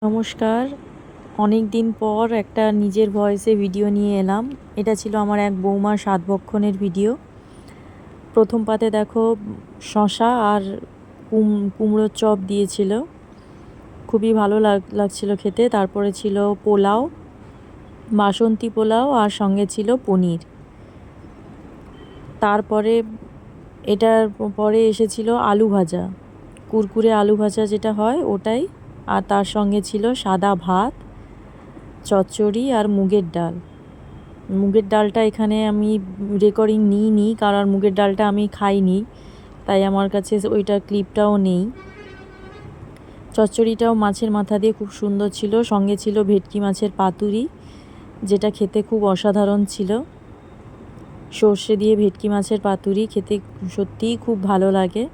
নমস্কার। অনেক দিন পর একটা নিজের ভয়েসে ভিডিও নিয়ে এলাম। এটা ছিল আমার এক বৌমার সাতভক্ষণের ভিডিও। প্রথম পাতে দেখো শশা আর কুমড়োর চপ দিয়েছিল, খুবই ভালো লাগছিল খেতে। তারপরে ছিল পোলাও, বাসন্তী পোলাও, আর সঙ্গে ছিল পনির। তারপরে এটার পরে এসেছিল আলু ভাজা, কুরকুরে আলু ভাজা যেটা হয় ওটাই। আর তার সঙ্গে ছিল সাদা ভাত, চচ্চড়ি আর মুগের ডাল। মুগের ডালটা এখানে আমি রেকর্ডিং নিইনি, কারণ মুগের ডালটা আমি খাইনি, তাই আমার কাছে ওইটার ক্লিপটাও নেই। চচ্চড়িটাও মাছের মাথা দিয়ে খুব সুন্দর ছিল, সঙ্গে ছিল ভেটকি মাছের পাতুরি, যেটা খেতে খুব অসাধারণ ছিল। সর্ষে দিয়ে ভেটকি মাছের পাতুরি খেতে সত্যিই খুব ভালো লাগে।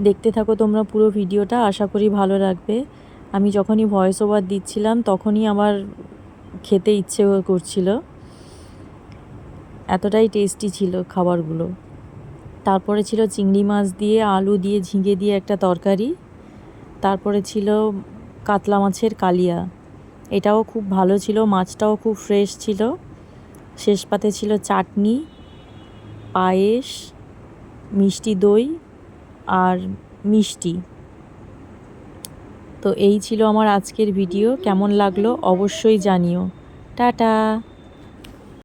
দেখতে থাকো তোমরা পুরো ভিডিওটা, আশা করি ভালো লাগবে। আমি যখনই ভয়েস ওভার দিচ্ছিলাম তখনই আমার খেতে ইচ্ছে করছিল, এতটাই টেস্টি ছিল খাবারগুলো। তারপরে ছিল চিংড়ি মাছ দিয়ে, আলু দিয়ে, ঝিঙে দিয়ে একটা তরকারি। তারপরে ছিল কাতলা মাছের কালিয়া, এটাও খুব ভালো ছিল, মাছটাও খুব ফ্রেশ ছিল। শেষ পাতে ছিল চাটনি, পায়েস, মিষ্টি দই আর মিষ্টি। তো এই ছিল আমার আজকের ভিডিও। কেমন লাগলো অবশ্যই জানিও। টাটা।